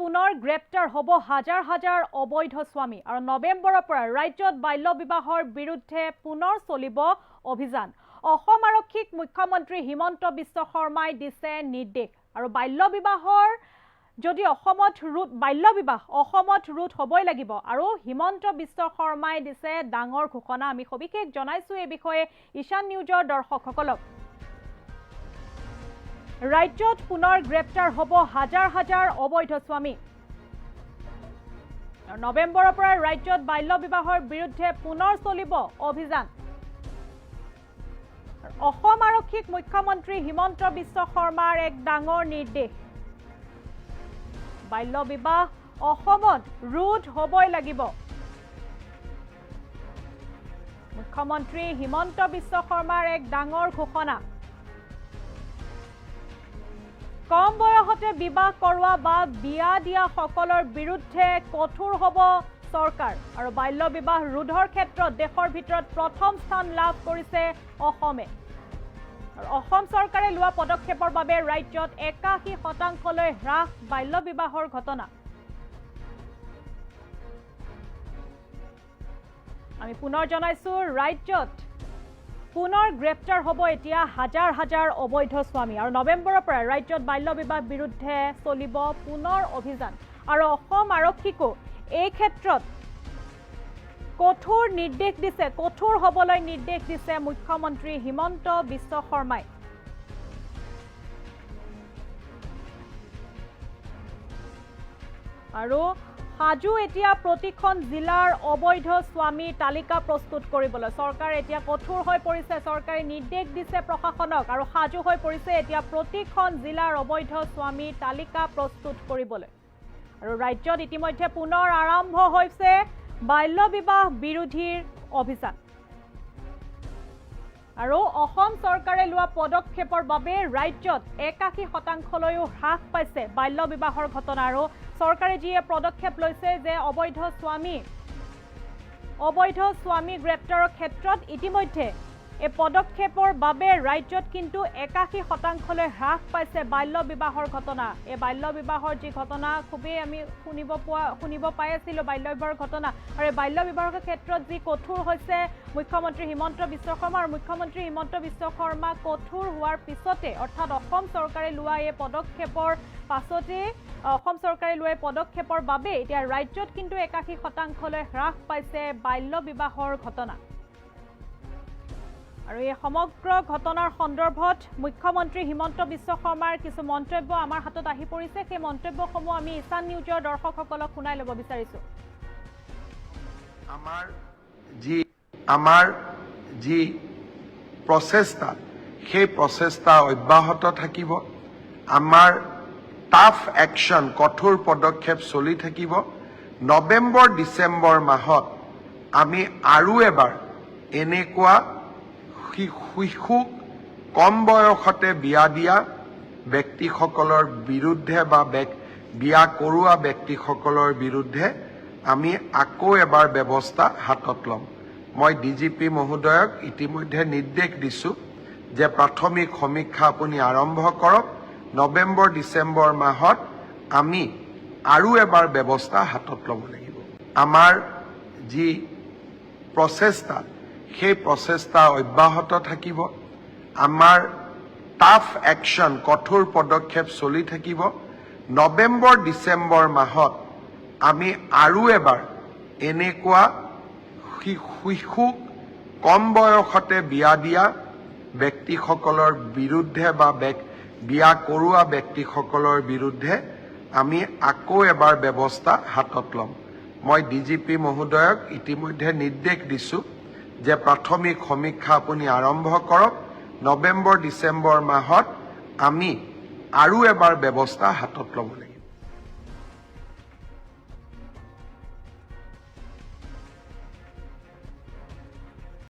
পুনৰ গ্ৰেপ্তাৰ হ'ব হাজাৰ হাজাৰ অবৈধ স্বামী আৰু নৱেম্বৰৰ পৰা ৰাজ্যত বাল্য বিবাহৰ বিৰুদ্ধে পুনৰ চলিব অভিযান। অসম আৰক্ষীক মুখ্যমন্ত্ৰী হিমন্ত বিশ্ব শৰ্মাই দিছে নিৰ্দেশ আৰু বাল্য বিবাহৰ যদি বাল্য বিবাহ অসমত ৰোধ হ'বই লাগিব আৰু হিমন্ত বিশ্ব শৰ্মাই দিছে ডাঙৰ ঘোষণা। আমি সবিশেষ জনাইছো এই বিষয়ে ঈশান নিউজৰ দৰ্শকসকলক। ৰাজ্যত পুনৰ গ্ৰেপ্তাৰ হ'ব হাজাৰ হাজাৰ অবৈধ স্বামী। নৱেম্বৰৰ পৰা ৰাজ্যত বাল্য বিবাহৰ বিৰুদ্ধে পুনৰ চলিব অভিযান। অসম আৰক্ষীক মুখ্যমন্ত্ৰী হিমন্ত বিশ্ব শৰ্মাৰ এক ডাঙৰ নিৰ্দেশ। বাল্য বিবাহ অসমত ৰোধ হ'বই লাগিব। মুখ্যমন্ত্ৰী হিমন্ত বিশ্ব শৰ্মাৰ এক ডাঙৰ ঘোষণা। কম বয়সতে বিবাহ কৰোৱা বা বিয়া দিয়া সকলৰ বিৰুদ্ধে কঠোৰ হ'ব চৰকাৰ আৰু বাল্য বিবাহ ৰোধৰ ক্ষেত্ৰত দেশৰ ভিতৰত প্ৰথম স্থান লাভ কৰিছে অসমে। আৰু অসম চৰকাৰে লোৱা পদক্ষেপৰ বাবে ৰাজ্যত ৮১% হ্ৰাস বাল্য বিবাহৰ ঘটনা। আমি পুনৰ জনাইছো ৰাজ্যত পুনৰ গ্ৰেপ্তাৰ হ'ব এতিয়া হাজাৰ হাজাৰ অবৈধ স্বামী আৰু নৱেম্বৰৰ পৰা ৰাজ্যত বাল্য বিবাহ বিৰুদ্ধে চলিব পুনৰ অভিযান আৰু অসম আৰক্ষীকো এই ক্ষেত্ৰত কঠোৰ নিৰ্দেশ দিছে, কঠোৰ হ'বলৈ নিৰ্দেশ দিছে মুখ্যমন্ত্ৰী হিমন্ত বিশ্ব শৰ্মাই। আৰু সাজু এতিয়া প্ৰতিখন জিলাৰ অবৈধ স্বামীৰ তালিকা প্ৰস্তুত কৰিবলৈ চৰকাৰ এতিয়া কঠোৰ হৈ পৰিছে। চৰকাৰে নিৰ্দেশ দিছে প্ৰশাসনক আৰু সাজু হৈ পৰিছে এতিয়া প্ৰতিখন জিলাৰ অবৈধ স্বামীৰ তালিকা প্ৰস্তুত কৰিবলৈ। আৰু ৰাজ্যত ইতিমধ্যে পুনৰ আৰম্ভ হৈছে বাল্য বিবাহ বিৰোধীৰ অভিযান আৰু অসম চৰকাৰে লোৱা পদক্ষেপৰ বাবে ৰাজ্যত ৮১%লৈও হ্ৰাস পাইছে বাল্য বিবাহৰ ঘটনা। আৰু চৰকাৰে যিয়ে পদক্ষেপ লৈছে যে অবৈধ স্বামী গ্ৰেপ্তাৰৰ ক্ষেত্ৰত ইতিমধ্যে এই পদক্ষেপৰ বাবে ৰাজ্যত কিন্তু ৮১%লৈ হ্ৰাস পাইছে বাল্য বিবাহৰ ঘটনা। এই বাল্য বিবাহৰ যি ঘটনা খুবেই আমি শুনিব পাই আছিলোঁ বাল্য বিবাহৰ ঘটনা আৰু এই বাল্য বিবাহৰ ক্ষেত্ৰত যি কঠোৰ হৈছে মুখ্যমন্ত্ৰী হিমন্ত বিশ্ব শৰ্মা আৰু মুখ্যমন্ত্ৰী হিমন্ত বিশ্ব শৰ্মা কঠোৰ হোৱাৰ পিছতে অৰ্থাৎ অসম চৰকাৰে লোৱা এই পদক্ষেপৰ পাছতে অসম চৰকাৰে লোৱা পদক্ষেপৰ বাবে এতিয়া ৰাজ্যত কিন্তু ৮১%লৈ হ্ৰাস পাইছে বাল্য বিবাহৰ ঘটনা। আৰু এই সমগ্ৰ ঘটনাৰ সন্দৰ্ভত মুখ্যমন্ত্ৰী হিমন্ত বিশ্ব শৰ্মাৰ কিছু মন্তব্য আমাৰ হাতত আহি পৰিছে। সেই মন্তব্যসমূহ আমি ঈশান নিউজৰ দৰ্শকসকলক শুনাই ল'ব বিচাৰিছো। আমাৰ যি প্ৰচেষ্টা সেই প্ৰচেষ্টা অব্যাহত থাকিব। আমাৰ টাফ একশ্যন কঠোৰ পদক্ষেপ চলি থাকিব। নৱেম্বৰ ডিচেম্বৰ মাহত আমি আৰু এবাৰ এনেকুৱা শিশুক কম বয়সতে বিয়া দিয়া ব্যক্তিসকলৰ বিৰুদ্ধে বা বিয়া কৰোৱা ব্যক্তিসকলৰ বিৰুদ্ধে আমি আকৌ এবাৰ ব্যৱস্থা হাতত ল'ম। মই ডিজিপি মহোদয়ক ইতিমধ্যে নিৰ্দেশ দিছোঁ যে প্ৰাথমিক সমীক্ষা আপুনি আৰম্ভ কৰক। নৱেম্বৰ ডিচেম্বৰ মাহত আমি আৰু এবাৰ ব্যৱস্থা হাতত ল'ব লাগিব। আমাৰ যি প্ৰচেষ্টা সেই প্ৰচেষ্টা অব্যাহত থাকিব। আমাৰ টাফ একশ্যন কঠোৰ পদক্ষেপ চলি থাকিব। নৱেম্বৰ ডিচেম্বৰ মাহত আমি আৰু এবাৰ এনেকুৱা শিশুক কম বয়সতে বিয়া দিয়া ব্যক্তিসকলৰ বিৰুদ্ধে বা বিয়া কৰোৱা ব্যক্তিসকলৰ বিৰুদ্ধে আমি আকৌ এবাৰ ব্যৱস্থা হাতত ল'ম। মই ডিজিপি মহোদয়ক ইতিমধ্যে নিৰ্দেশ দিছোঁ যে প্ৰাথমিক সমীক্ষা আপুনি আৰম্ভ কৰক। নৱেম্বৰ ডিচেম্বৰ মাহত আমি আৰু এবাৰ ব্যৱস্থা হাতত ল'ব লাগিব।